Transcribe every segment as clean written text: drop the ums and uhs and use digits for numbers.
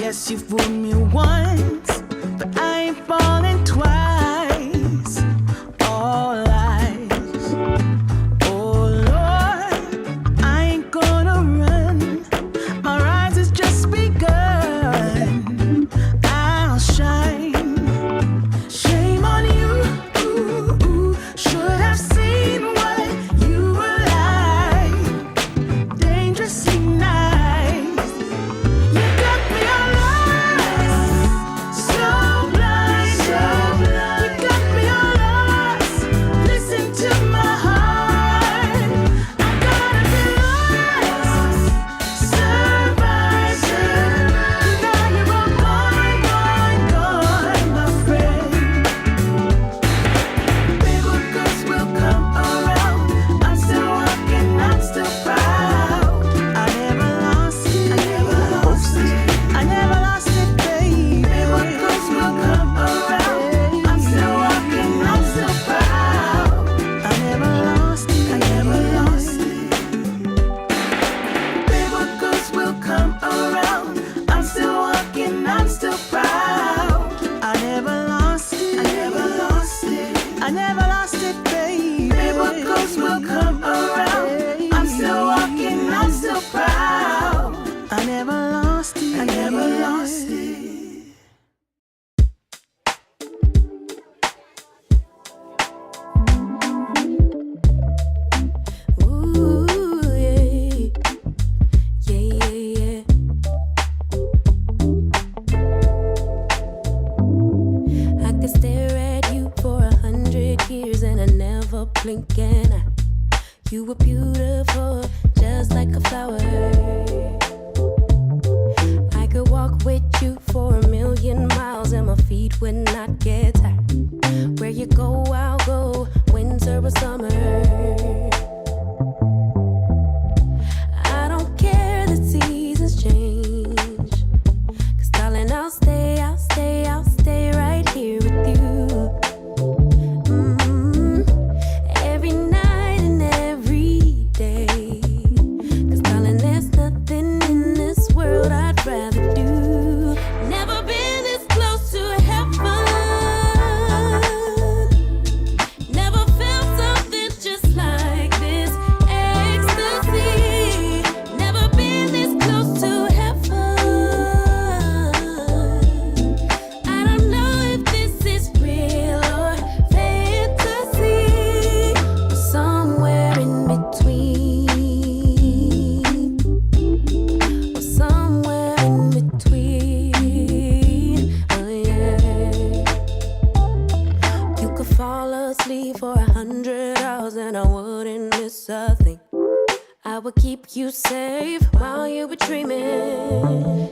Yes, you fooled me once, but I ain't falling twice. All lies. Oh Lord, I ain't gonna run. My rise has just begun. I'll shine. Shame on you. Should have seen what you were like. Dangerously nice. You got me all lost, so blind. You got me all lost. Listen to my heart. I gotta be lost, survive. Now you're all gone, my friend. Paper cups will come around. I'm still walking, I'm still proud. I never lost it. I never lost it, baby. Paper cups will come around. I'm still walking, I'm still proud. I never lost it. Paper cups will come around. I'm still walking, I'm still proud. I never lost it. I never lost it, baby. Paper cups will come around. I'm still walking, I'm still proud. I never lost it. Ooh, yeah. I could stare at you for 100 years and I never blink an eye. You were beautiful, just like a flower. I could walk with you for 1,000,000 miles and my feet would not get tired. Where you go, I'll go, winter or summer. I don't care the seasons change, 'cause darling, I'll stay right here with you. Every night and every day, 'cause darling, there's nothing in this world I'd rather do. Never been this close to heaven. Never felt something just like this ecstasy. Never been this close to heaven. I don't know if this is real or fantasy, or somewhere in between, or somewhere in between. Oh yeah. You could fall asleep for 100 hours and I wouldn't miss a thing. I would keep you safe while you were dreaming.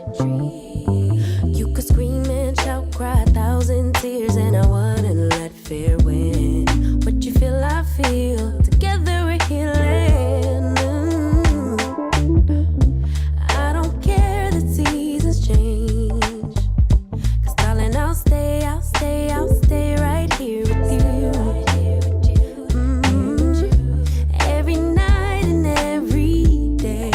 You could scream and shout, cry 1,000 tears, and I wouldn't let fear win. What you feel, I feel. Together we're healing. I don't care the seasons change, 'cause darling, I'll stay right here with you. Every night and every day,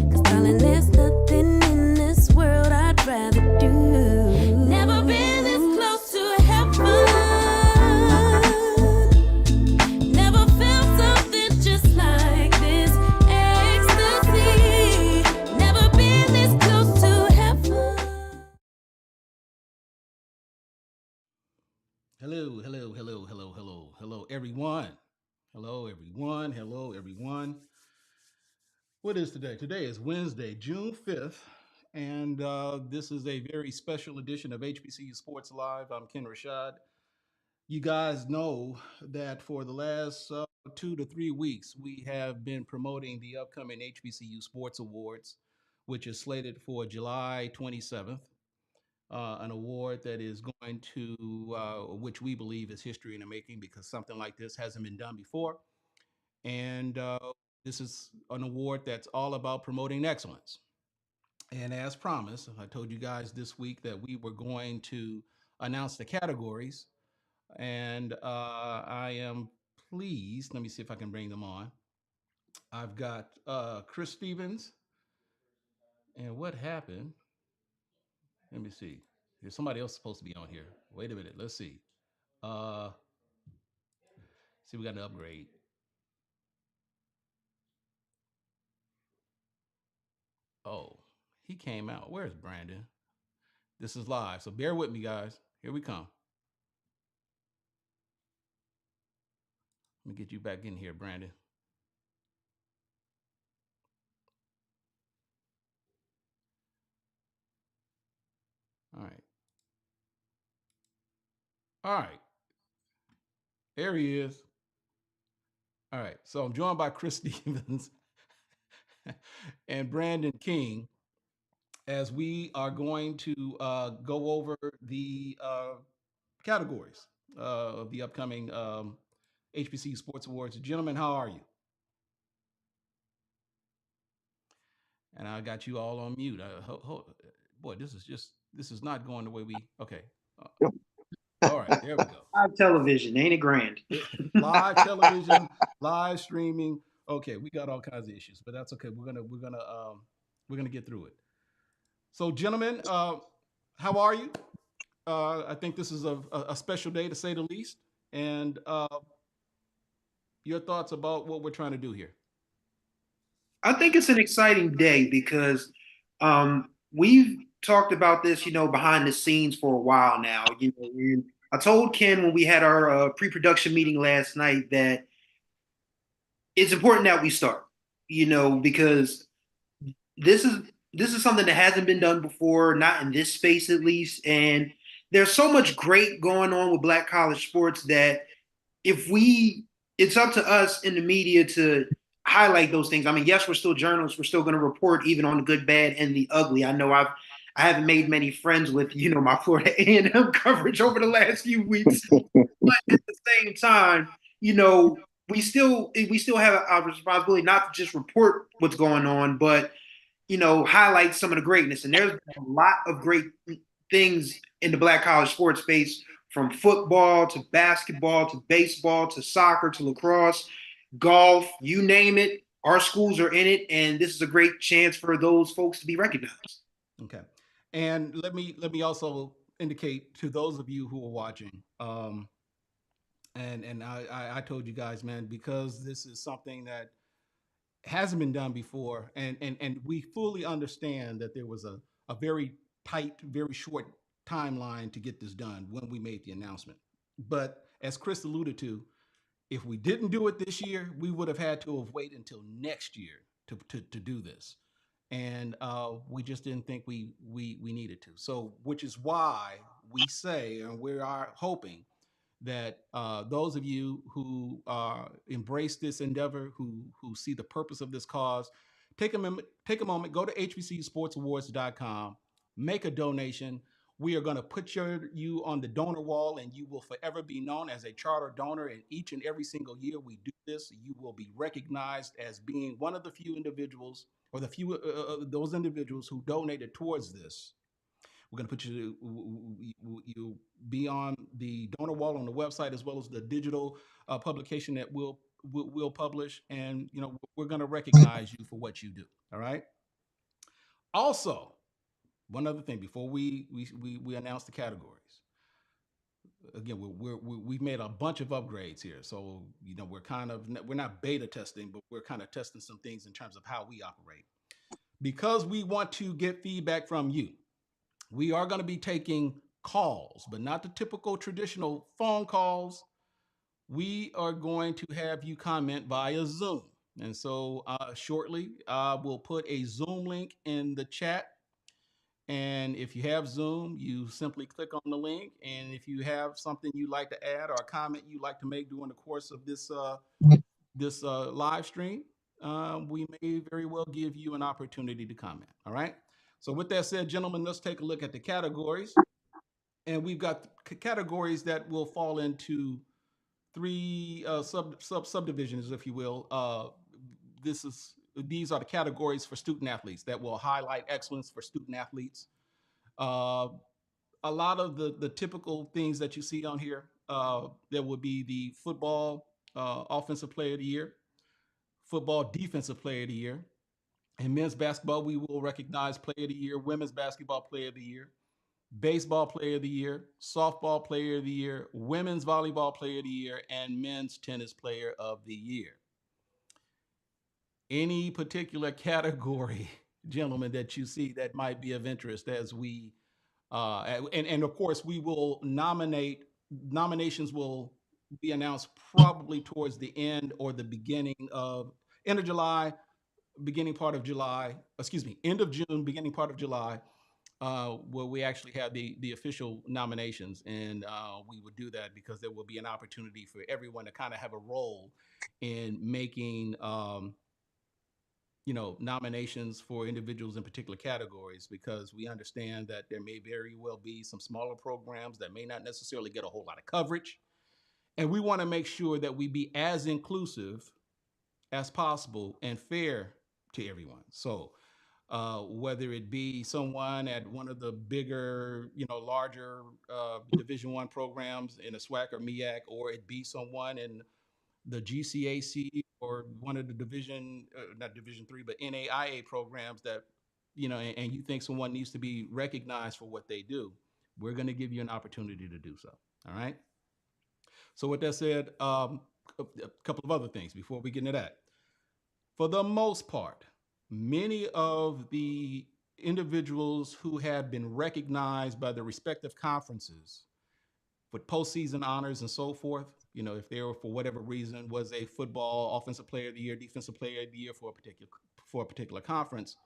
'cause darling, there's nothing in this world I'd rather do. Never been this close to heaven. Never felt something just like this ecstasy. Never been this close to heaven. Hello, everyone. Hello, everyone. What is today? Today is Wednesday, June 5th, and this is a very special edition of HBCU Sports Live. I'm Ken Rashad. You guys know that for the last 2 to 3 weeks, we have been promoting the upcoming HBCU Sports Awards, which is slated for July 27th. An award that is going to, which we believe is history in the making because something like this hasn't been done before. And this is an award that's all about promoting excellence. And as promised, I told you guys this week that we were going to announce the categories. And I am pleased. Let me see if I can bring them on. I've got Chris Stevens. And what happened? Let me see. There's somebody else supposed to be on here. Wait a minute. Let's see. Uh, see, we got an upgrade. Oh, he came out. Where's Brandon? This is live, so bear with me, guys. Here we come. Let me get you back in here, Brandon. All right. All right. There he is. All right. So I'm joined by Chris Stevens and Brandon King as we are going to go over the categories of the upcoming HBCU Sports Awards. Gentlemen, how are you? And I got you all on mute. Boy, this is not going the way we. Okay. Uh, all right. There we go. Live television, ain't it grand? Live television, live streaming. Okay, we got all kinds of issues, but that's okay. We're gonna get through it. So, gentlemen, how are you? I think this is a special day to say the least. And your thoughts about what we're trying to do here? I think it's an exciting day because we've talked about this, behind the scenes for a while now. I told Ken when we had our pre-production meeting last night that it's important that we start, because this is this is something that hasn't been done before, not in this space at least. And there's so much great going on with Black college sports that if we it's up to us in the media to highlight those things. I mean, yes, we're still journalists. We're still going to report even on the good, bad, and the ugly. I know I haven't made many friends with my Florida A&M coverage over the last few weeks, but at the same time, you know, we still have a responsibility not to just report what's going on, but highlight some of the greatness. And there's a lot of great things in the Black college sports space, from football to basketball to baseball to soccer to lacrosse, golf, you name it. Our schools are in it, and this is a great chance for those folks to be recognized. Okay. And let me also indicate to those of you who are watching, and I told you guys, man, because this is something that hasn't been done before, and we fully understand that there was a very tight, very short timeline to get this done when we made the announcement. But as Chris alluded to, if we didn't do it this year, we would have had to have waited until next year to do this. And we just didn't think we needed to. So, which is why we say, and we are hoping that those of you who embrace this endeavor, who see the purpose of this cause, take a moment, go to hbcusportsawards.com, make a donation. We are going to put you on the donor wall, and you will forever be known as a charter donor. And each and every single year we do this, you will be recognized as being one of the few individuals, or the few those individuals who donated towards this. We're going to put you be on the donor wall on the website, as well as the digital publication that we'll publish, and we're going to recognize you for what you do. All right. Also, one other thing before we announce the categories. Again, we've made a bunch of upgrades here, so we're not beta testing, but we're kind of testing some things in terms of how we operate, because we want to get feedback from you. We are going to be taking calls, but not the typical traditional phone calls. We are going to have you comment via Zoom. And so shortly, we'll put a Zoom link in the chat. And if you have Zoom, you simply click on the link. And if you have something you'd like to add or a comment you'd like to make during the course of this live stream, we may very well give you an opportunity to comment. All right. So with that said, gentlemen, let's take a look at the categories. And we've got categories that will fall into three subdivisions, if you will. These are the categories for student athletes that will highlight excellence for student athletes. Uh, a lot of the typical things that you see on here, there would be the football offensive player of the year, football defensive player of the year. In men's basketball, we will recognize player of the year, women's basketball player of the year. baseball player of the year, softball player of the year, women's volleyball player of the year, and men's tennis player of the year. Any particular category, gentlemen, that you see that might be of interest as we and of course we will nominations will be announced probably towards the end or the beginning of end of July, beginning part of July, excuse me, end of June, beginning part of July, where we actually have the official nominations, and we would do that because there will be an opportunity for everyone to kind of have a role in making nominations for individuals in particular categories, because we understand that there may very well be some smaller programs that may not necessarily get a whole lot of coverage, and we want to make sure that we be as inclusive as possible and fair to everyone. So whether it be someone at one of the bigger, larger Division One programs in a SWAC or MEAC, or it be someone in the GCAC or one of the not Division Three, but NAIA programs that, and you think someone needs to be recognized for what they do, we're going to give you an opportunity to do so. All right. So with that said, a couple of other things before we get into that. For the most part, many of the individuals who have been recognized by the respective conferences with postseason honors and so forth, if they were for whatever reason was a football offensive player of the year, defensive player of the year for a particular conference,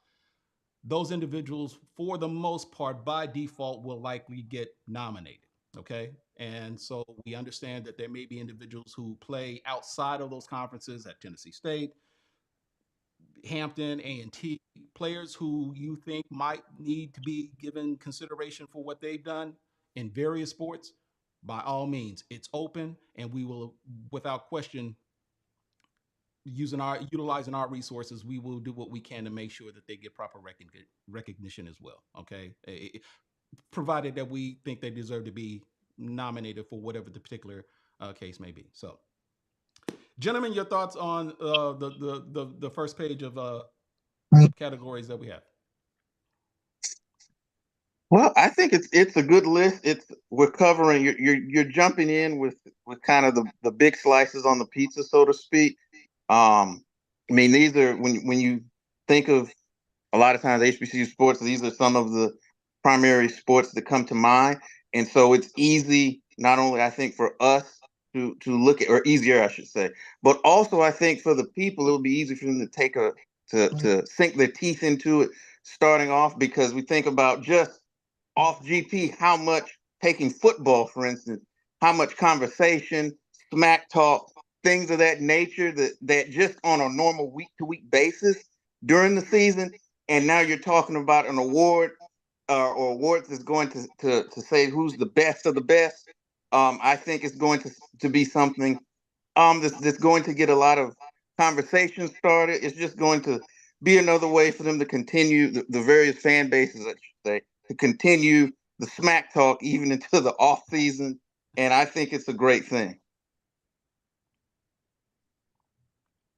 those individuals, for the most part, by default, will likely get nominated. Okay. And so we understand that there may be individuals who play outside of those conferences at Tennessee State, Hampton, A&T, players who you think might need to be given consideration for what they've done in various sports. By all means, it's open, and we will, without question, utilizing our resources, we will do what we can to make sure that they get proper recognition as well. Okay, provided that we think they deserve to be nominated for whatever the particular case may be. So, gentlemen, your thoughts on the first page of categories that we have? Well, I think it's a good list. We're covering you're jumping in with kind of the big slices on the pizza, so to speak. I mean, these are when you think of a lot of times HBCU sports, these are some of the primary sports that come to mind. And so it's easy, not only I think for us to look at, or easier, I should say, but also I think for the people, it'll be easy for them to to sink their teeth into it starting off, because we think about just off GP, how much, taking football, for instance, how much conversation, smack talk, things of that nature that just on a normal week to week basis during the season. And now you're talking about an award or awards that's going to say who's the best of the best. I think it's going to be something that's going to get a lot of conversation started. It's just going to be another way for them to continue the various fan bases, I should say, to continue the smack talk even into the off season. And I think it's a great thing.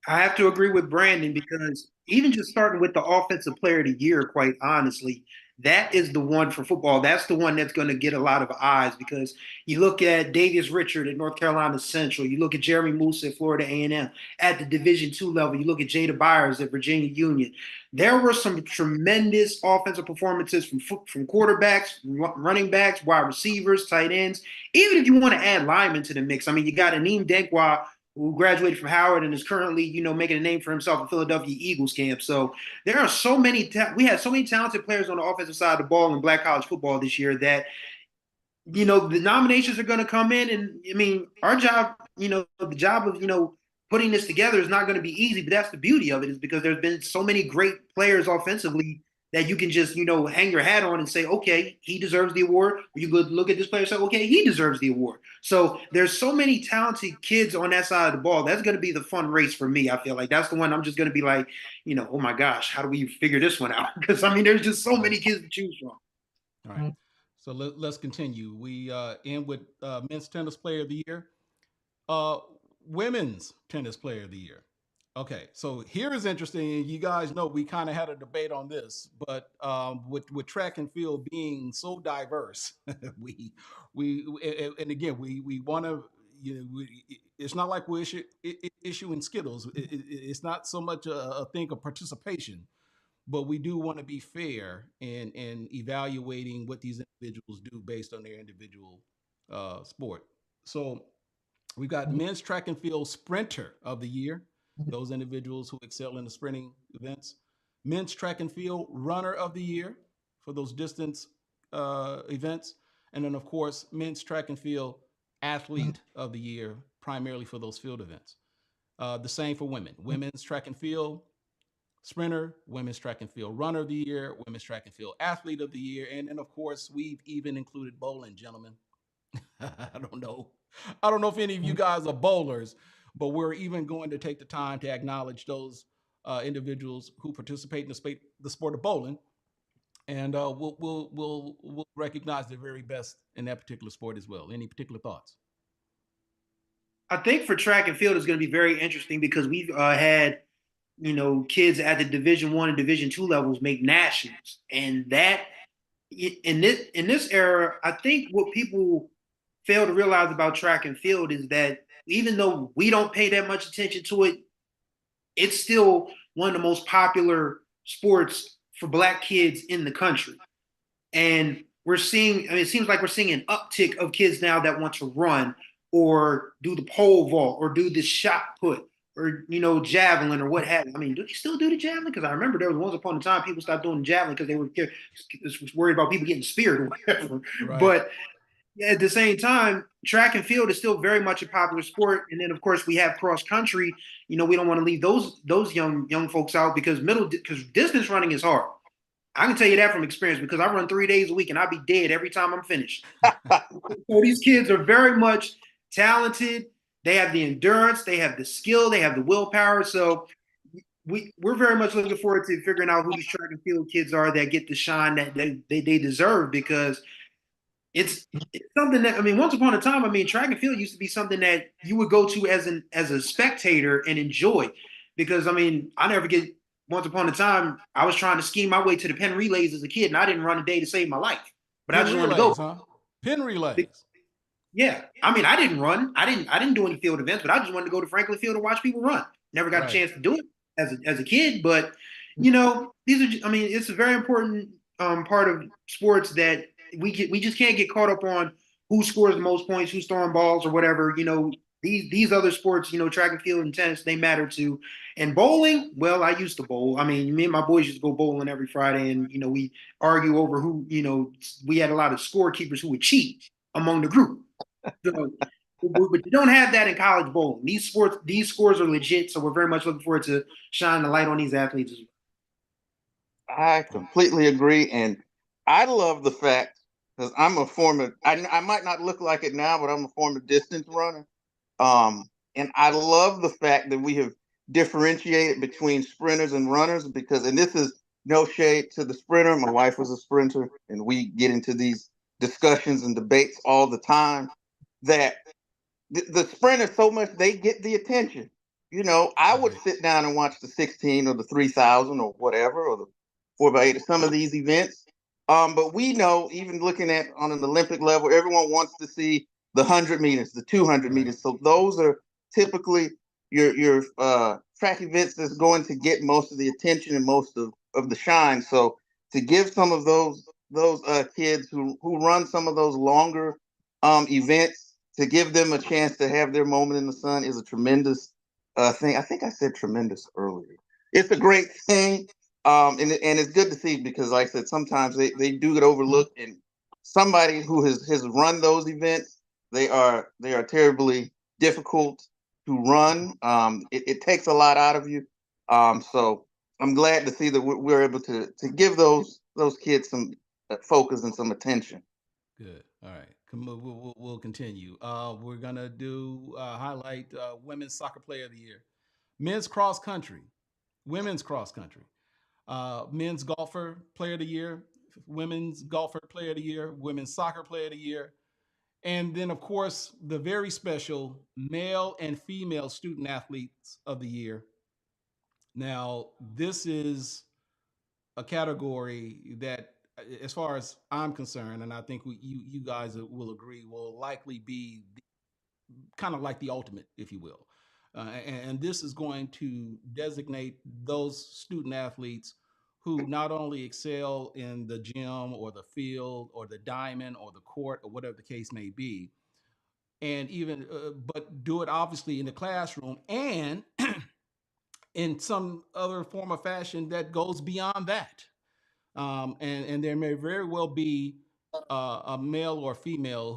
I have to agree with Brandon because even just starting with the offensive player of the year, quite honestly, that is the one for football. That's the one that's going to get a lot of eyes because you look at Davius Richard at North Carolina Central, you look at Jeremy Moose at Florida A&M at the Division II level, you look at Jada Byers at Virginia Union. There were some tremendous offensive performances from quarterbacks, running backs, wide receivers, tight ends. Even if you want to add linemen to the mix, I mean, you got Aneem Denkwa, who graduated from Howard and is currently, making a name for himself in Philadelphia Eagles camp. So there are so many. We had so many talented players on the offensive side of the ball in Black college football this year that the nominations are going to come in, and I mean, our job, the job of putting this together is not going to be easy. But that's the beauty of it, is because there's been so many great players offensively that you can just hang your hat on and say, okay, he deserves the award. Or you could look at this player and say, okay, he deserves the award. So there's so many talented kids on that side of the ball. That's going to be the fun race for me. I feel like that's the one I'm just going to be like, oh my gosh, how do we figure this one out? Because I mean, there's just so many kids to choose from. All right. So let's continue. We end with men's tennis player of the year, women's tennis player of the year. Okay, so here is interesting. You guys know we kind of had a debate on this, but with track and field being so diverse, and again we want to. It's not like we're issuing Skittles. It's not so much a thing of participation, but we do want to be fair in evaluating what these individuals do based on their individual sport. So we've got men's track and field sprinter of the year, those individuals who excel in the sprinting events. Men's track and field runner of the year for those distance events. And then, of course, men's track and field athlete of the year, primarily for those field events. The same for women. Women's track and field sprinter, women's track and field runner of the year, women's track and field athlete of the year. And then, of course, we've even included bowling, gentlemen. I don't know. I don't know if any of you guys are bowlers, but we're even going to take the time to acknowledge those individuals who participate in the sport of bowling, and we'll recognize the very best in that particular sport as well. Any particular thoughts? I think for track and field is going to be very interesting because we've had kids at the Division 1 and Division 2 levels make nationals, and that in this era, I think what people fail to realize about track and field is that even though we don't pay that much attention to it, it's still one of the most popular sports for Black kids in the country. And we're seeing, I mean, it seems like we're seeing an uptick of kids now that want to run or do the pole vault or do the shot put or, javelin or what have you. I mean, do they still do the javelin? Because I remember there was once upon a time people stopped doing the javelin because they were worried about people getting speared or whatever. Right. But at the same time, track and field is still very much a popular sport. And then, of course, we have cross country. We don't want to leave those young folks out because distance running is hard. I can tell you that from experience because I run 3 days a week and I'll be dead every time I'm finished. So these kids are very much talented. They have the endurance, they have the skill, they have the willpower. So we're very much looking forward to figuring out who these track and field kids are that get the shine that they deserve because it's something that, I mean, once upon a time, I mean, track and field used to be something that you would go to as a spectator and enjoy. Because I mean, I never forget once upon a time I was trying to scheme my way to the Penn relays as a kid, and I didn't run a day to save my life, but I Pin just wanted to go. relays, huh? Pin relays. Yeah, I mean, I didn't run. I didn't do any field events, but I just wanted to go to Franklin Field and watch people run. Never got a Right. chance to do it as a kid, but these are. I mean, it's a very important part of sports that we just can't get caught up on who scores the most points, who's throwing balls or whatever. These other sports, track and field and tennis, they matter too. And bowling, well, I used to bowl. I mean, me and my boys used to go bowling every Friday, and we argue over who. We had a lot of scorekeepers who would cheat among the group. So, but you don't have that in college bowling. These scores are legit. So we're very much looking forward to shining the light on these athletes as well. I completely agree, and I love the fact because I'm a former. I might not look like it now, but I'm a former distance runner. And I love the fact that we have differentiated between sprinters and runners because, and this is no shade to the sprinter. My wife was a sprinter, and we get into these discussions and debates all the time. That the sprinters so much they get the attention. I would Right. sit down and watch the 16 or the 3,000 or whatever, or the 4x8 or some of these events. But we know, even looking at on an Olympic level, everyone wants to see the 100 meters, the 200 Right. meters. So those are typically your track events that's going to get most of the attention and most of the shine. So to give some of those kids who run some of those longer events to give them a chance to have their moment in the sun is a tremendous thing. I think I said tremendous earlier. It's a great thing. And it's good to see because, like I said, sometimes they do get overlooked. And somebody who has run those events, they are terribly difficult to run. It takes a lot out of you. So I'm glad to see that we're able to give those kids some focus and some attention. Good. All right. We'll continue. We're gonna do highlight women's soccer player of the year, men's cross country, women's cross country, men's golfer player of the year, women's golfer player of the year, women's soccer player of the year, and then of course the very special male and female student athletes of the year Now, this is a category that, as far as I'm concerned, and I think you guys will agree, will likely be kind of like the ultimate, if you will. And this is going to designate those student athletes who not only excel in the gym or the field or the diamond or the court or whatever the case may be, and even but do it obviously in the classroom and in some other form of fashion that goes beyond that. And there may very well be a male or female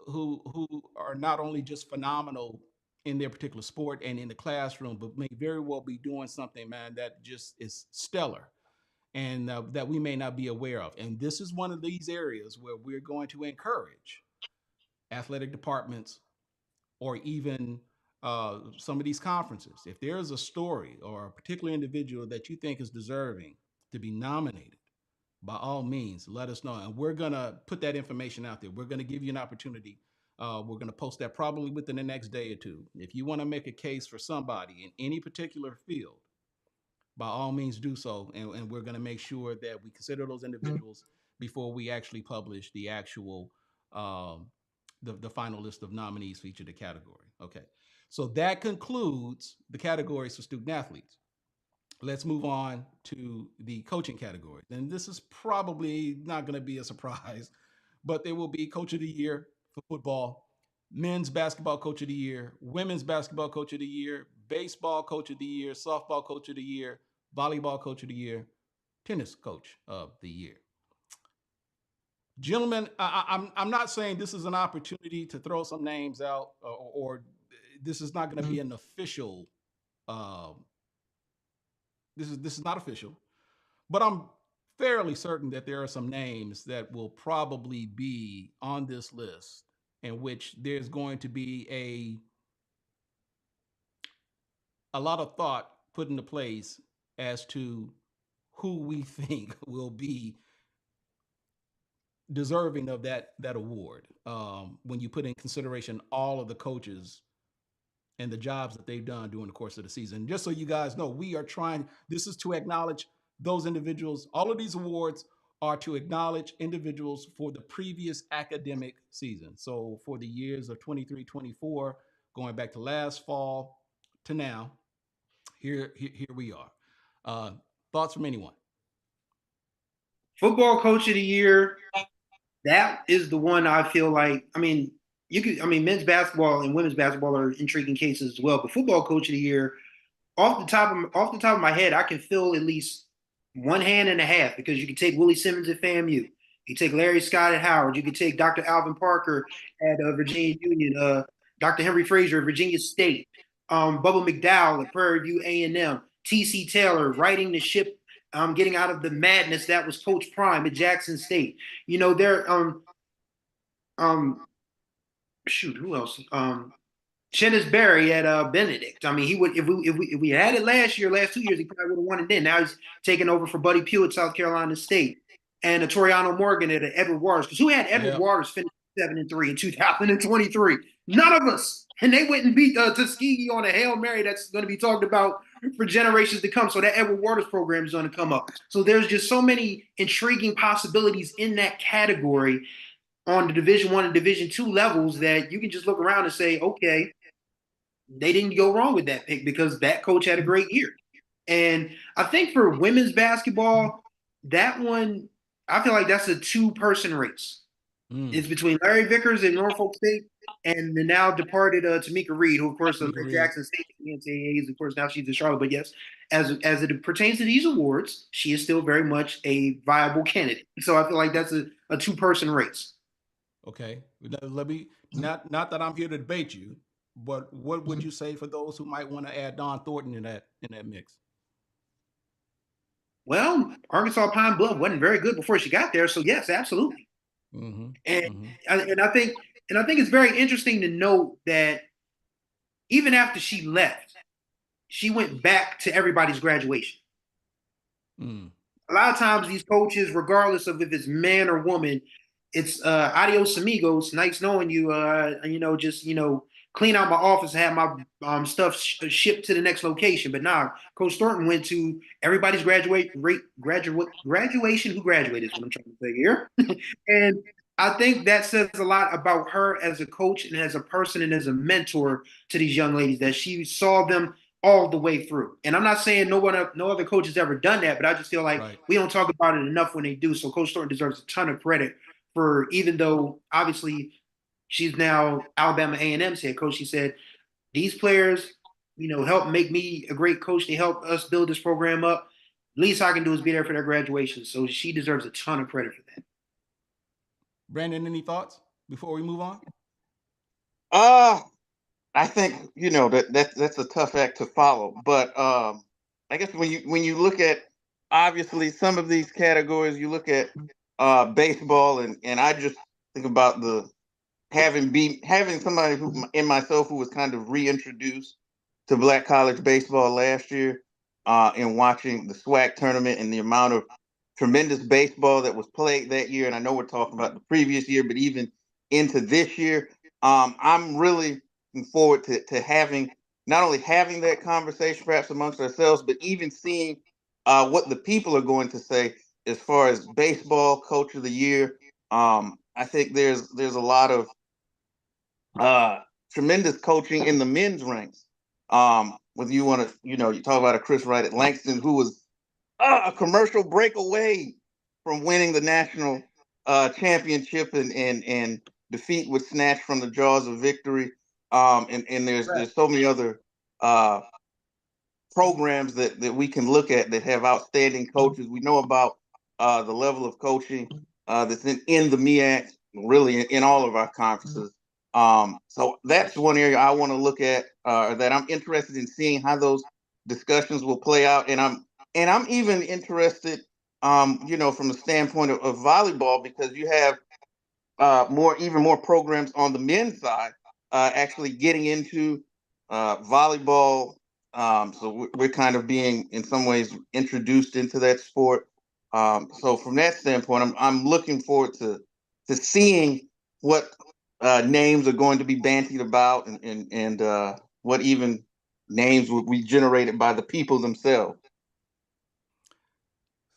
who are not only just phenomenal in their particular sport and in the classroom, but may very well be doing something, man, that just is stellar and that we may not be aware of. And this is one of these areas where we're going to encourage athletic departments or even some of these conferences. If there's a story or a particular individual that you think is deserving to be nominated, by all means, let us know. And we're going to put that information out there. We're going to give you an opportunity. We're going to post that probably within the next day or two. If you want to make a case for somebody in any particular field, by all means do so. And we're going to make sure that we consider those individuals before we actually publish the actual, the final list of nominees for each of the category. Okay. So that concludes the categories for student athletes. Let's move on to the coaching category. And this is probably not going to be a surprise, but there will be Coach of the Year for football, men's basketball Coach of the Year, women's basketball Coach of the Year, baseball Coach of the Year, softball Coach of the Year, volleyball Coach of the Year, tennis Coach of the Year. Gentlemen, I'm not saying this is an opportunity to throw some names out, or this is not going to be an official. This is not official, but I'm fairly certain that there are some names that will probably be on this list in which there's going to be a lot of thought put into place as to who we think will be deserving of that award. When you put in consideration all of the coaches and the jobs that they've done during the course of the season. Just so you guys know, we are trying, this is to acknowledge those individuals. All of these awards are to acknowledge individuals for the previous academic season. So for the years of 23, 24, going back to last fall to now, here we are. Thoughts from anyone? Football Coach of the Year, that is the one I feel like, men's basketball and women's basketball are intriguing cases as well, but Football Coach of the Year, off the top of my head, I can fill at least one hand and a half, because you can take Willie Simmons at FAMU, you take Larry Scott at Howard, you can take Dr. Alvin Parker at Virginia Union, Dr. Henry Frazier at Virginia State, Bubba McDowell at Prairie View A&M, T.C. Taylor riding the ship, getting out of the madness that was Coach Prime at Jackson State. You know, who else? Shennis Berry at Benedict. I mean, he would, if we had it last 2 years, he probably would have won it then. Now he's taking over for Buddy Pugh at South Carolina State, and Toriano Morgan at Edward Waters. Because who had Edward Waters finish 7-3 in 2023? None of us. And they went and beat Tuskegee on a Hail Mary that's going to be talked about for generations to come. So that Edward Waters program is going to come up. So there's just so many intriguing possibilities in that category on the Division I and Division II levels that you can just look around and say, okay, they didn't go wrong with that pick because that coach had a great year. And I think for women's basketball, that one, I feel like that's a two-person race. It's between Larry Vickers at Norfolk State and the now departed Tamika Reed, who, of course, at Jackson State NCAAs, of course, now she's in Charlotte. But yes, as it pertains to these awards, she is still very much a viable candidate. So I feel like that's a two-person race. Okay. Let me, not that I'm here to debate you, but what would you say for those who might want to add Don Thornton in that mix? Well, Arkansas Pine Bluff wasn't very good before she got there, so yes, absolutely. And I think it's very interesting to note that even after she left, she went back to everybody's graduation. A lot of times these coaches, regardless of if it's man or woman, it's adios amigos, nice knowing you, clean out my office and have my stuff shipped to the next location. But now, Coach Thornton went to everybody's graduation who graduated is what I'm trying to say here. And I think that says a lot about her as a coach and as a person and as a mentor to these young ladies that she saw them all the way through. And I'm not saying no other coach has ever done that, but I just feel like Right. we don't talk about it enough when they do. So Coach Thornton deserves a ton of credit for, even though obviously she's now Alabama A&M's head coach. She said these players, help make me a great coach. They help us build this program up. Least I can do is be there for their graduation. So she deserves a ton of credit for that. Brandon, any thoughts before we move on? I think that's a tough act to follow, but I guess when you look at obviously some of these categories, you look at baseball, and I just think about the having somebody in myself who was kind of reintroduced to Black college baseball last year, and watching the SWAC tournament and the amount of tremendous baseball that was played that year. And I know we're talking about the previous year, but even into this year, I'm really looking forward to having not only having that conversation perhaps amongst ourselves, but even seeing what the people are going to say as far as baseball coach of the year. I think there's a lot of uh, tremendous coaching in the men's ranks. Whether you want to, you talk about a Chris Wright at Langston, who was a commercial break away from winning the national championship, and defeat was snatched from the jaws of victory. And there's so many other uh, programs that we can look at that have outstanding coaches. We know about the level of coaching that's in the MEAC, really in all of our conferences. So that's one area I want to look at, that I'm interested in seeing how those discussions will play out. And I'm even interested, from the standpoint of volleyball, because you have even more programs on the men's side actually getting into volleyball. So we're kind of being, in some ways, introduced into that sport. So from that standpoint, I'm looking forward to seeing what names are going to be bantied about, and what even names will be generated by the people themselves.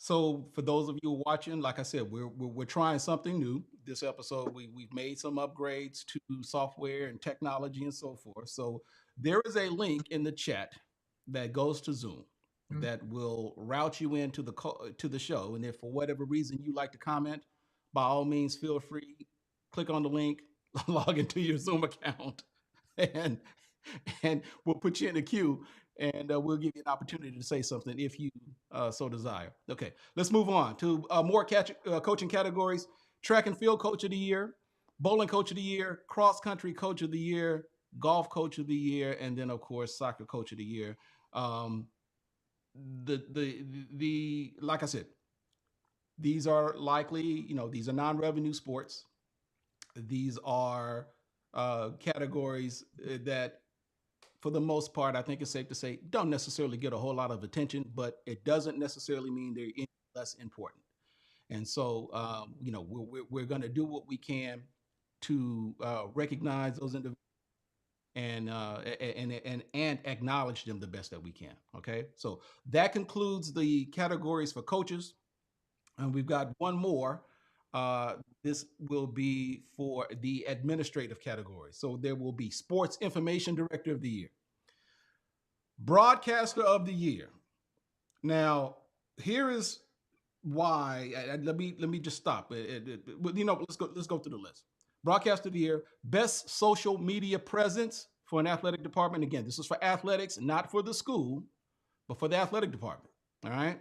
So for those of you watching, like I said, we're trying something new. This episode, we've made some upgrades to software and technology and so forth. So there is a link in the chat that goes to Zoom that will route you into to the show. And if for whatever reason you like to comment, by all means, feel free. Click on the link, log into your Zoom account, and and we'll put you in the queue, and we'll give you an opportunity to say something if you so desire. Okay, let's move on to more coaching categories: track and field coach of the year, bowling coach of the year, cross country coach of the year, golf coach of the year, and then of course soccer coach of the year. Um, the like I said, these are likely, these are non-revenue sports. These are categories that, for the most part, I think it's safe to say, don't necessarily get a whole lot of attention, but it doesn't necessarily mean they're any less important. And so, we're going to do what we can to recognize those individuals, and acknowledge them the best that we can. Okay, so that concludes the categories for coaches, and we've got one more. This will be for the administrative category. So there will be Sports Information Director of the Year, Broadcaster of the Year. Now, here is why. Let me just stop. Let's go through the list. Broadcaster of the Year, Best Social Media Presence for an athletic department. Again, this is for athletics, not for the school, but for the athletic department. All right.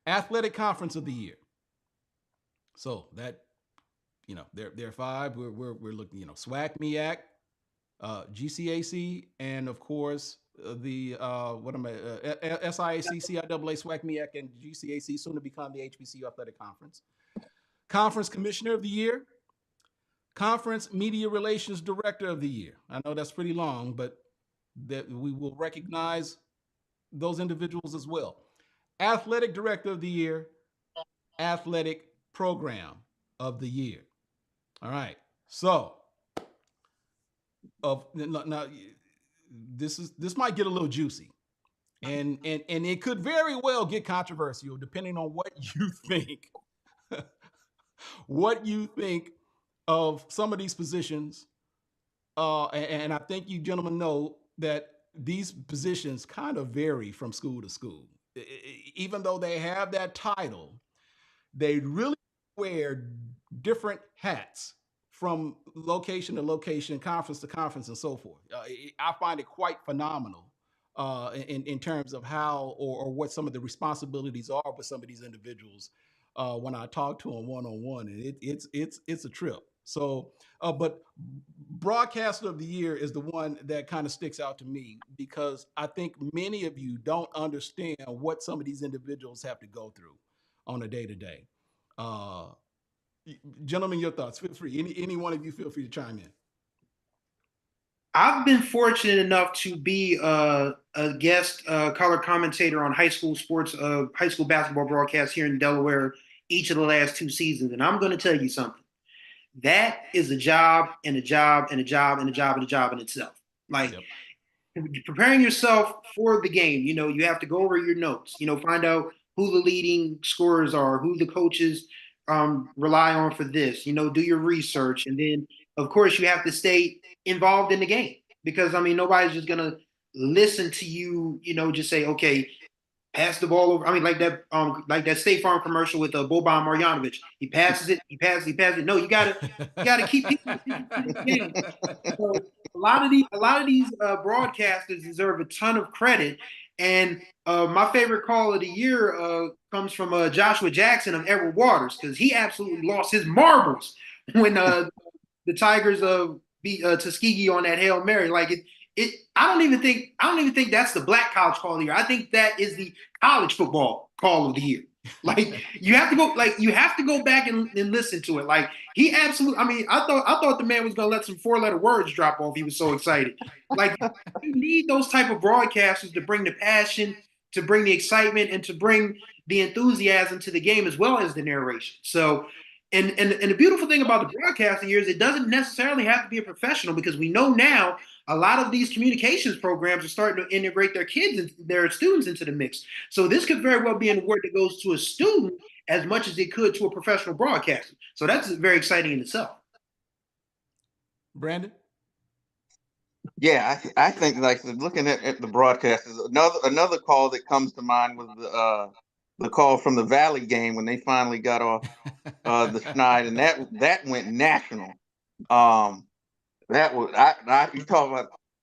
Athletic Conference of the Year. So that, there are five. We're looking, SWAC, MEAC, GCAC, and of course the what am I SIAC, CIAA, SWAC, MEAC, and GCAC, soon to become the HBCU Athletic Conference. Conference Commissioner of the Year, Conference Media Relations Director of the Year. I know that's pretty long, but that we will recognize those individuals as well. Athletic Director of the Year, Athletic Program of the Year. All right. So of now this might get a little juicy, and it could very well get controversial depending on what you think, what you think of some of these positions. And I think you gentlemen know that these positions kind of vary from school to school. Even though they have that title, they really wear different hats from location to location, conference to conference, and so forth. I find it quite phenomenal in terms of how or what some of the responsibilities are with some of these individuals when I talk to them one on one, and it's a trip. So, but broadcaster of the year is the one that kind of sticks out to me because I think many of you don't understand what some of these individuals have to go through on a day to day. Gentlemen, your thoughts. Feel free. Any one of you feel free to chime in. I've been fortunate enough to be a guest color commentator on high school sports, high school basketball broadcasts here in Delaware each of the last 2 seasons. And I'm going to tell you something. That is a job and a job and a job and a job and a job in itself. Like, Yep. preparing yourself for the game, you have to go over your notes, find out who the leading scorers are, who the coaches rely on for this, do your research. And then, of course, you have to stay involved in the game because, I mean, nobody's just going to listen to you, just say, okay, pass the ball over. I mean, like that State Farm commercial with Boban Marjanovic. He passes it, he passes it. No, you gotta keep people in the game. So a lot of these broadcasters deserve a ton of credit. And my favorite call of the year comes from Joshua Jackson of Edward Waters because he absolutely lost his marbles when the Tigers beat Tuskegee on that Hail Mary. Like it. I don't even think that's the black college call of the year. I think that is the college football call of the year. Like you have to go back and listen to it. Like he absolutely. I mean, I thought the man was gonna let some 4-letter words drop off. He was so excited. Like you need those type of broadcasters to bring the passion, to bring the excitement, and to bring the enthusiasm to the game as well as the narration. So. And the beautiful thing about the broadcasting here is it doesn't necessarily have to be a professional because we know now a lot of these communications programs are starting to integrate their kids and their students into the mix. So this could very well be an award that goes to a student as much as it could to a professional broadcaster. So that's very exciting in itself. Brandon? Yeah, I think like looking at the broadcast is another call that comes to mind was the call from the Valley game when they finally got off the schneid, and that went national. Um, that was you talk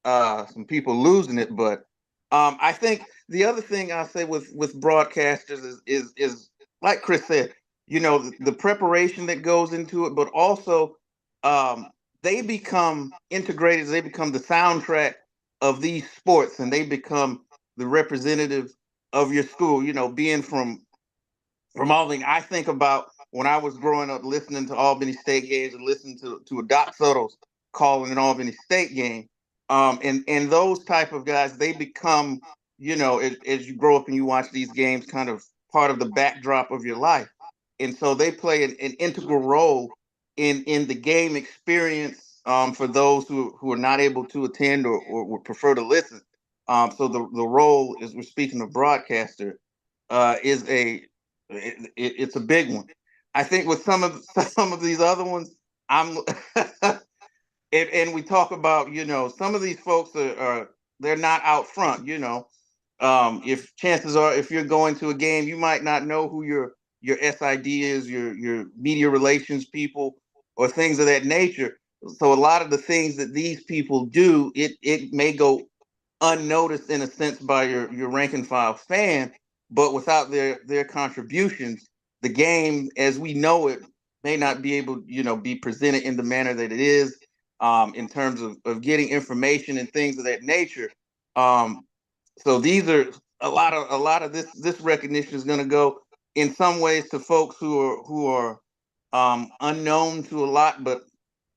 about some people losing it, but I think the other thing I say with broadcasters is like Chris said, the preparation that goes into it, but also um, they become integrated. They become the soundtrack of these sports, and they become the representative of your school. Being from Albany, I think about when I was growing up listening to Albany State games and listening to a Doc Soto's calling an Albany State game. And those type of guys, they become, as you grow up and you watch these games, kind of part of the backdrop of your life. And so they play an integral role in the game experience for those who are not able to attend or would prefer to listen. So the role, as we're speaking of broadcaster, is it's a big one. I think with some of these other ones, I'm and we talk about some of these folks are they're not out front. If chances are if you're going to a game, you might not know who your SID is, your media relations people, or things of that nature. So a lot of the things that these people do, it may go unnoticed in a sense by your rank and file fan, but without their contributions, the game as we know it may not be able, be presented in the manner that it is, in terms of getting information and things of that nature. So these are a lot of this recognition is going to go in some ways to folks who are unknown to a lot, but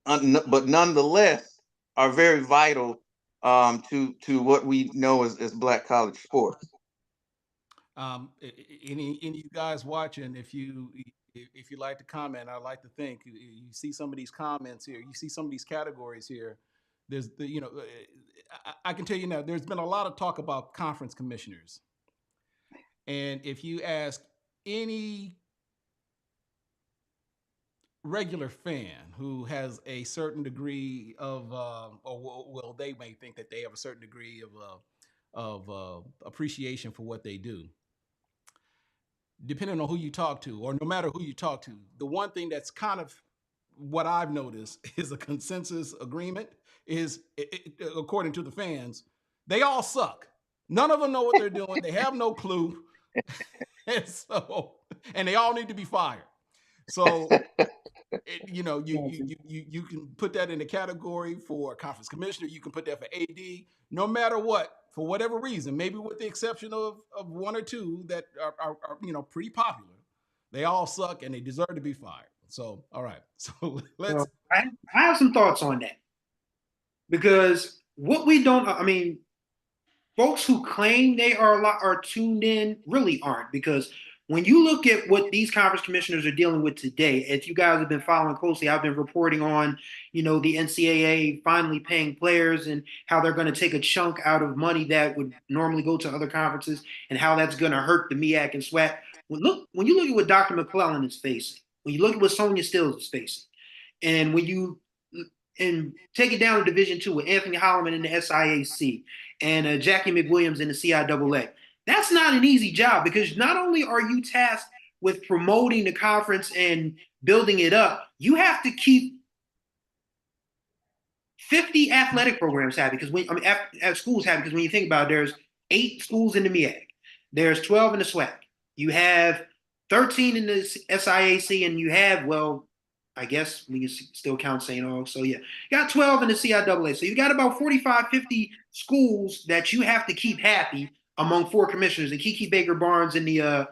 nonetheless are very vital to what we know as Black college sports. Any of you guys watching, if you like to comment, I'd like to think you see some of these comments here, you see some of these categories here. There's the, I can tell you now, there's been a lot of talk about conference commissioners. And if you ask any regular fan who has a certain degree of, well, they may think that they have a certain degree of appreciation for what they do. Depending on who you talk to, or no matter who you talk to, the one thing that's kind of what I've noticed is a consensus agreement is, according to the fans, they all suck. None of them know what they're doing. They have no clue, and so and they all need to be fired. So you can put that in the category for conference commissioner. You can put that for AD. No matter what, for whatever reason, maybe with the exception of one or two that are pretty popular, they all suck and they deserve to be fired. So all right, so let's. So I have some thoughts on that because what we don't, I mean, folks who claim they are a lot are tuned in really aren't because when you look at what these conference commissioners are dealing with today, if you guys have been following closely, I've been reporting on, the NCAA finally paying players and how they're going to take a chunk out of money that would normally go to other conferences and how that's going to hurt the MEAC and SWAC. When you look at what Dr. McClellan is facing, when you look at what Sonia Stills is facing, and when you and take it down to Division Two with Anthony Holloman in the SIAC and Jackie McWilliams in the CIAA. That's not an easy job because not only are you tasked with promoting the conference and building it up, you have to keep 50 athletic programs happy because schools happy because when you think about it, there's 8 schools in the MEAC, there's 12 in the SWAC, you have 13 in the SIAC, and you have, well, I guess we can still count St. Aug. So yeah, you got 12 in the CIAA. So you got about 45, 50 schools that you have to keep happy among 4 commissioners. And Kiki Baker Barnes in the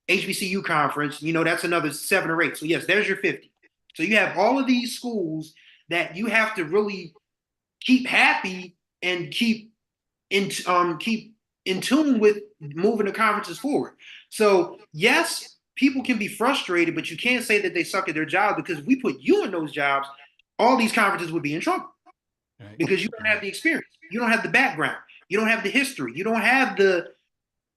HBCU conference, that's another 7 or 8. So yes, there's your 50. So you have all of these schools that you have to really keep happy and keep in tune with moving the conferences forward. So yes, people can be frustrated, but you can't say that they suck at their job because if we put you in those jobs, all these conferences would be in trouble because you don't have the experience, you don't have the background, you don't have the history, you don't have the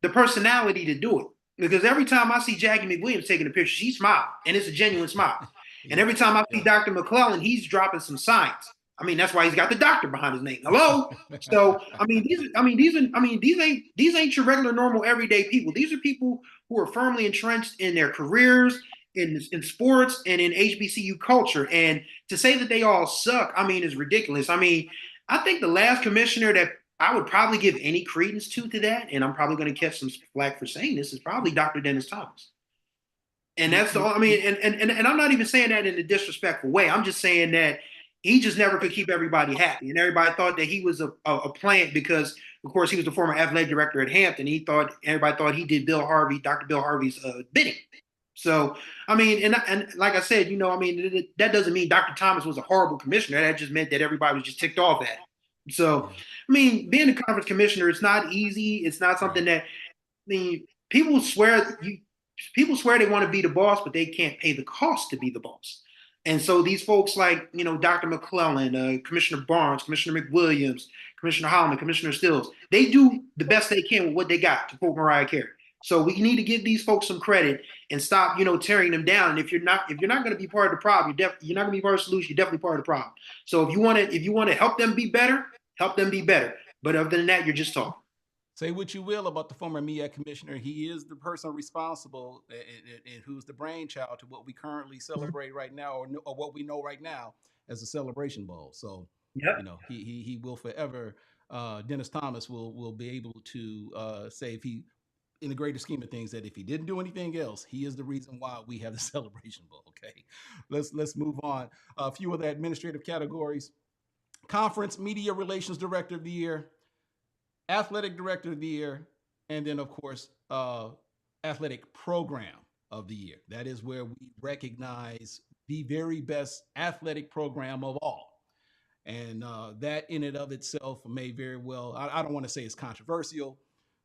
personality to do it. Because every time I see Jackie McWilliams taking a picture, she smiles, and it's a genuine smile. And every time I see Dr. McClellan, he's dropping some science. I mean, that's why he's got the doctor behind his name. Hello. So these ain't your regular, normal, everyday people. These are people who are firmly entrenched in their careers, in sports, and in HBCU culture. And to say that they all suck, is ridiculous. I think the last commissioner that I would probably give any credence to that, and I'm probably going to catch some flack for saying this, is probably Dr. Dennis Thomas. And that's all. And I'm not even saying that in a disrespectful way. I'm just saying that he just never could keep everybody happy, and everybody thought that he was a plant because, of course, he was the former athletic director at Hampton. Everybody thought he did Dr. Bill Harvey's bidding. So and like I said, that doesn't mean Dr. Thomas was a horrible commissioner. That just meant that everybody was just ticked off at him. So being a conference commissioner, it's not easy. It's not something that people swear they want to be the boss, but they can't pay the cost to be the boss. And so these folks like, Dr. McClellan, Commissioner Barnes, Commissioner McWilliams, Commissioner Holloman, Commissioner Stills, they do the best they can with what they got, to quote Mariah Carey. So we need to give these folks some credit and stop, tearing them down. And if you're not going to be part of the problem, you're not going to be part of the solution. You're definitely part of the problem. So if you want to help them be better, help them be better. But other than that, you're just talking. Say what you will about the former MEAC commissioner. He is the person responsible and who's the brainchild to what we currently celebrate right now, or what we know right now as the Celebration Bowl. So, yep. He will forever, Dennis Thomas will be able to say, if he, in the greater scheme of things, that if he didn't do anything else, he is the reason why we have the Celebration Bowl. Okay, let's move on. A few of the administrative categories: Conference Media Relations Director of the Year, Athletic Director of the Year, and then, of course, Athletic Program of the Year. That is where we recognize the very best athletic program of all. And that in and of itself may very well, I don't want to say it's controversial,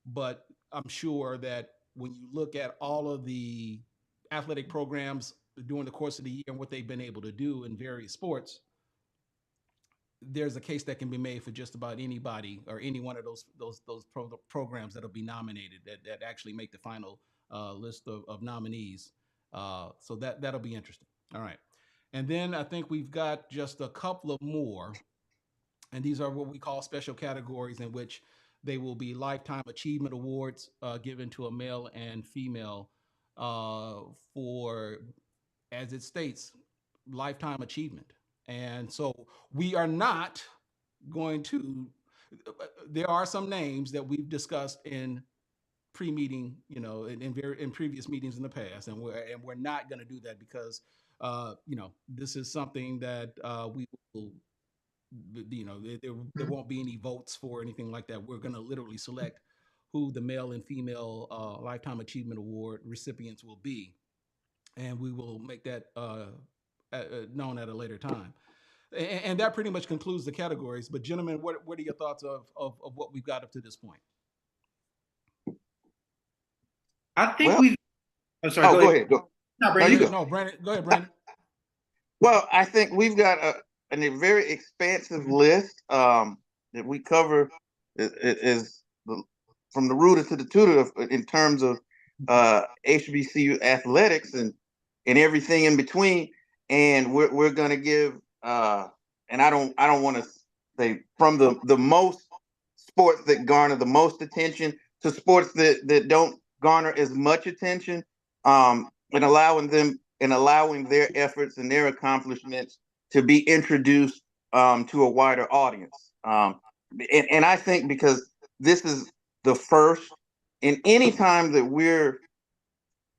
but I'm sure that when you look at all of the athletic programs during the course of the year and what they've been able to do in various sports, there's a case that can be made for just about anybody or any one of those programs that'll be nominated that actually make the final list of nominees. So that'll be interesting. All right, and then I think we've got just a couple of more, and these are what we call special categories in which they will be lifetime achievement awards given to a male and female uh, for, as it states, lifetime achievement. And so we are not going to. There are some names that we've discussed in pre-meeting, in previous meetings in the past, and we're not going to do that because this is something that we will. There won't be any votes for anything like that. We're going to literally select who the male and female lifetime achievement award recipients will be, and we will make that known at a later time. And that pretty much concludes the categories. But gentlemen, what are your thoughts of what we've got up to this point? I think Well, we've. I'm sorry. go Go ahead. ahead. Go. No, No, Brandon, you you go. No, Brandon, go ahead, Brandon. Well, I think we've got a very expansive list that we cover is from the rooter to the tutor in terms of HBCU athletics and everything in between. And we're going to give and I don't want to say from the most sports that garner the most attention to sports that don't garner as much attention, and allowing their efforts and their accomplishments to be introduced to a wider audience. And I think because this is the first, and any time that we're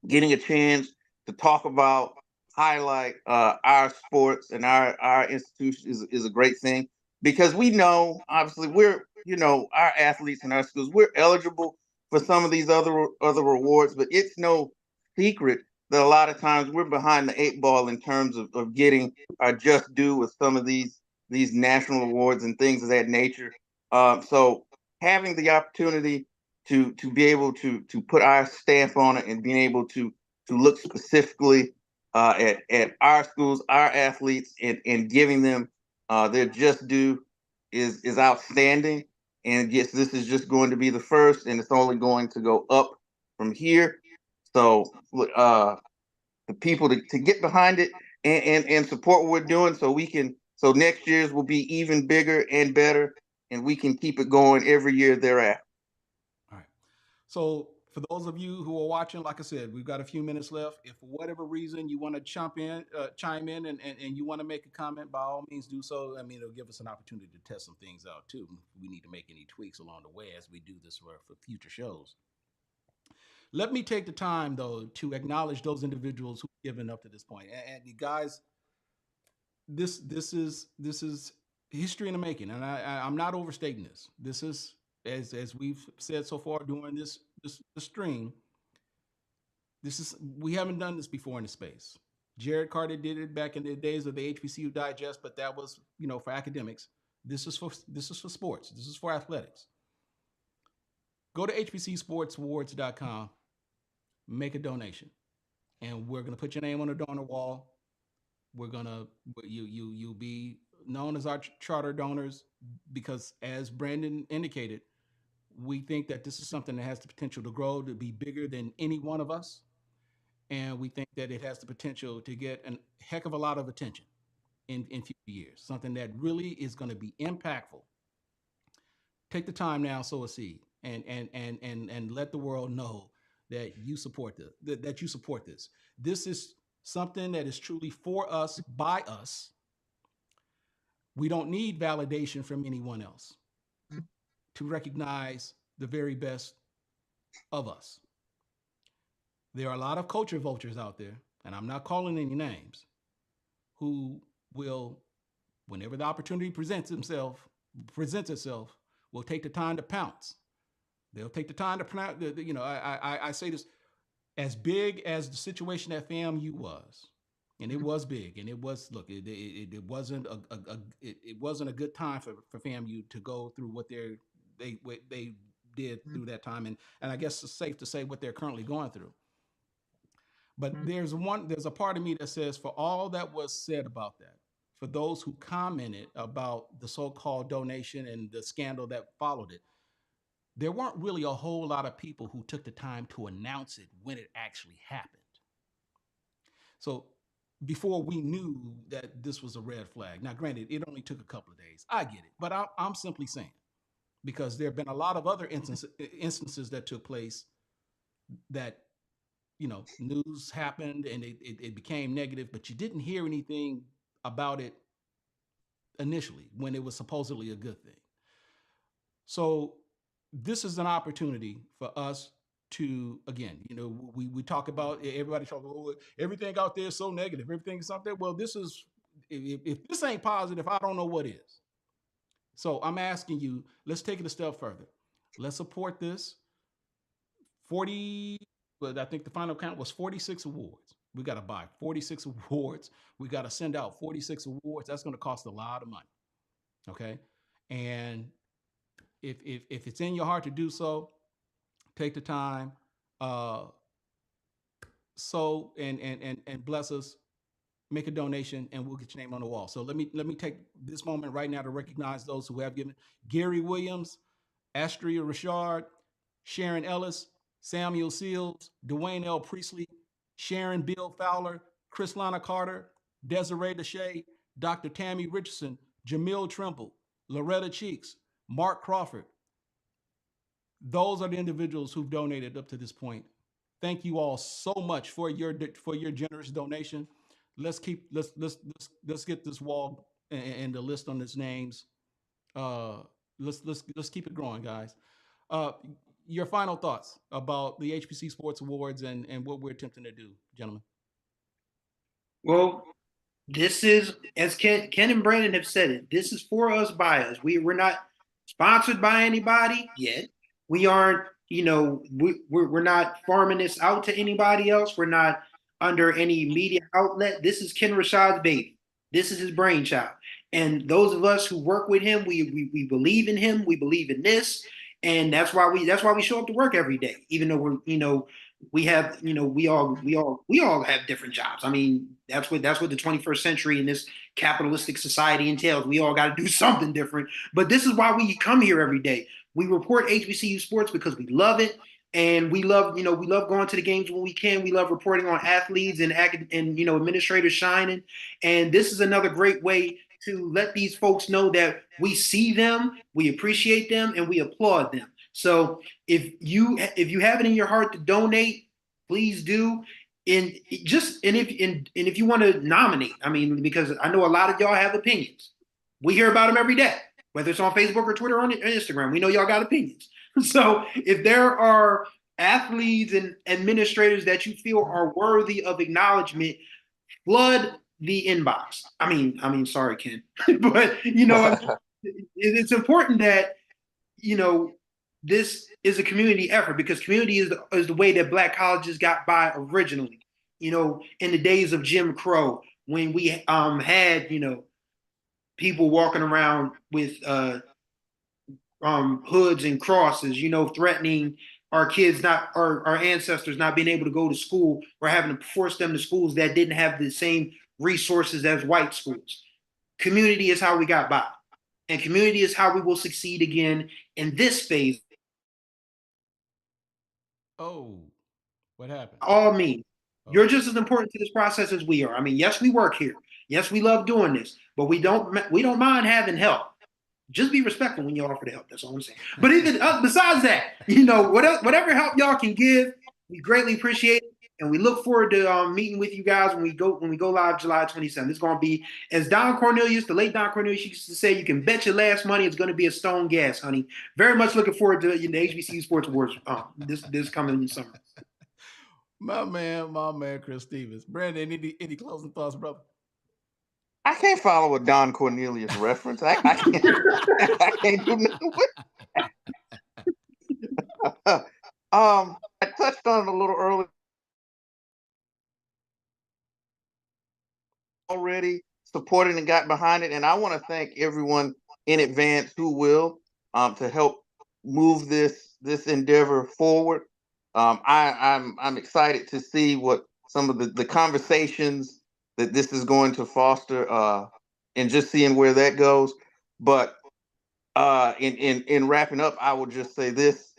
getting a chance to talk about, highlight our sports and our institution is a great thing, because we know obviously our athletes in our schools, we're eligible for some of these other rewards, but it's no secret that a lot of times we're behind the eight ball in terms of getting our just due with some of these national awards and things of that nature. So having the opportunity to be able to put our stamp on it and being able to look specifically at our schools, our athletes, and giving them their just due is outstanding. And yes, this is just going to be the first, and it's only going to go up from here. So the people to get behind it and support what we're doing, so next year's will be even bigger and better, and we can keep it going every year thereafter. All right. So for those of you who are watching, like I said, we've got a few minutes left. If for whatever reason you want to chime in, and you want to make a comment, by all means do so. I mean, it'll give us an opportunity to test some things out too. If we need to make any tweaks along the way as we do this for future shows. Let me take the time though to acknowledge those individuals who've given up to this point. And you guys, this is history in the making, and I'm not overstating this. This is, as we've said so far during this stream. This is, we haven't done this before in the space. Jared Carter did it back in the days of the HBCU Digest, but that was for academics. This is for sports. This is for athletics. Go to hbcsportsawards.com, make a donation, and we're gonna put your name on the donor wall. We're gonna you'll be known as our charter donors, because as Brandon indicated, we think that this is something that has the potential to grow to be bigger than any one of us, and we think that it has the potential to get a heck of a lot of attention in future years. Something that really is going to be impactful. Take the time now, sow a seed, and let the world know that you support that you support this. This is something that is truly for us, by us. We don't need validation from anyone else to recognize the very best of us. There are a lot of culture vultures out there, and I'm not calling any names, who will, whenever the opportunity presents itself, will take the time to pounce. They'll take the time to pronounce. I say this, as big as the situation at FAMU was, and it was big, and it was, look, it wasn't it wasn't a good time for FAMU to go through what they did through that time, and I guess it's safe to say what they're currently going through. But there's a part of me that says, for all that was said about that, for those who commented about the so-called donation and the scandal that followed it, there weren't really a whole lot of people who took the time to announce it when it actually happened. So before we knew that this was a red flag. Now, granted, it only took a couple of days. I get it, but I'm simply saying, because there have been a lot of other instances that took place that, news happened and it became negative, but you didn't hear anything about it initially when it was supposedly a good thing. So this is an opportunity for us to, again, we talk about, everybody talk, oh, everything out there is so negative, everything's out there. Well, this is, if this ain't positive, I don't know what is. So I'm asking you, let's take it a step further. Let's support this. 40, but I think the final count was 46 awards. We got to buy 46 awards. We got to send out 46 awards. That's going to cost a lot of money. Okay. And if it's in your heart to do so, take the time, so and bless us, make a donation, and we'll get your name on the wall. So let me take this moment right now to recognize those who have given: Gary Williams, Astria Richard, Sharon Ellis, Samuel Seals, Dwayne L. Priestley, Sharon Bill Fowler, Chris Lana Carter, Desiree Deshay, Dr. Tammy Richardson, Jamil Trimble, Loretta Cheeks, Mark Crawford. Those are the individuals who've donated up to this point. Thank you all so much for your generous donation. Let's get this wall and the list on its names. Let's keep it growing, guys. Your final thoughts about the HBC Sports Awards and what we're attempting to do, gentlemen. Well, this is, as Ken and Brandon have said it, this is for us by us. We're not sponsored by anybody yet. We aren't, we're not farming this out to anybody else. We're not under any media outlet. This is Ken Rashad's baby. This is his brainchild. And those of us who work with him, we believe in him. We believe in this. And that's why we show up to work every day, even though we have, we all have different jobs. I mean, that's what the 21st century in this capitalistic society entails. We all got to do something different. But this is why we come here every day. We report HBCU sports because we love it. And we love going to the games when we can. We love reporting on athletes and administrators shining. And this is another great way to let these folks know that we see them, we appreciate them, and we applaud them. So if you have it in your heart to donate, please do. And if you want to nominate, I mean, because I know a lot of y'all have opinions. We hear about them every day, whether it's on Facebook or Twitter or Instagram. We know y'all got opinions. So if there are athletes and administrators that you feel are worthy of acknowledgement, flood the inbox. I mean, sorry, Ken, but it's important that this is a community effort, because community is the way that Black colleges got by originally. In the days of Jim Crow, when we had people walking around with hoods and crosses, threatening our kids, not our ancestors not being able to go to school, or having to force them to schools that didn't have the same resources as white schools. Community is how we got by, and community is how we will succeed again in this phase. Oh, what happened? All means you're just as important to this process as we are. I mean, yes, we work here. Yes, we love doing this, but we don't mind having help. Just be respectful when you offer the help. That's all I'm saying. But even besides that, whatever help y'all can give, we greatly appreciate it, and we look forward to meeting with you guys when we go live July 27th. It's going to be, as the late Don Cornelius used to say, you can bet your last money it's going to be a stone gas, honey. Very much looking forward to the HBCU Sports Awards this coming summer. My man, Chris Stevens. Brandon, any closing thoughts, brother? I can't follow a Don Cornelius reference. I can't. I can't do nothing with it. I touched on it a little earlier. Already supported and got behind it, and I want to thank everyone in advance who will to help move this endeavor forward. I'm excited to see what some of the conversations that this is going to foster and just seeing where that goes. But in wrapping up, I will just say this: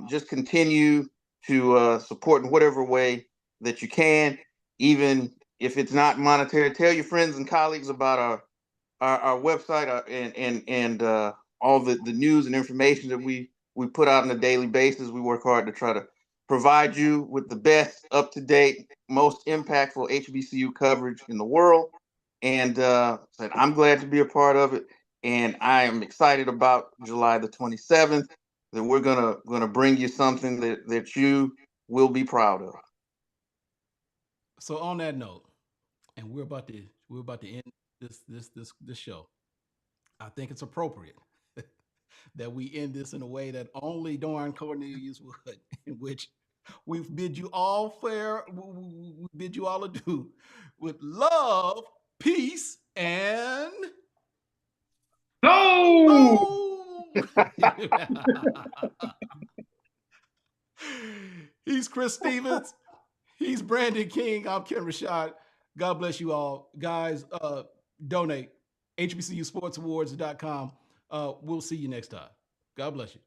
just continue to support in whatever way that you can, even if it's not monetary. Tell your friends and colleagues about our website and all the news and information that we put out on a daily basis. We work hard to try to provide you with the best, up to date, most impactful HBCU coverage in the world. And said I'm glad to be a part of it, and I am excited about July the 27th. That we're gonna bring you something that you will be proud of. So on that note, and we're about to end this show. I think it's appropriate that we end this in a way that only Dorn Cornelius would, in which we bid you all fair, we bid you all adieu with love, peace, and Go! oh. He's Chris Stevens. He's Brandon King. I'm Ken Rashad. God bless you all. Guys, donate. HBCUSportsAwards.com. We'll see you next time. God bless you.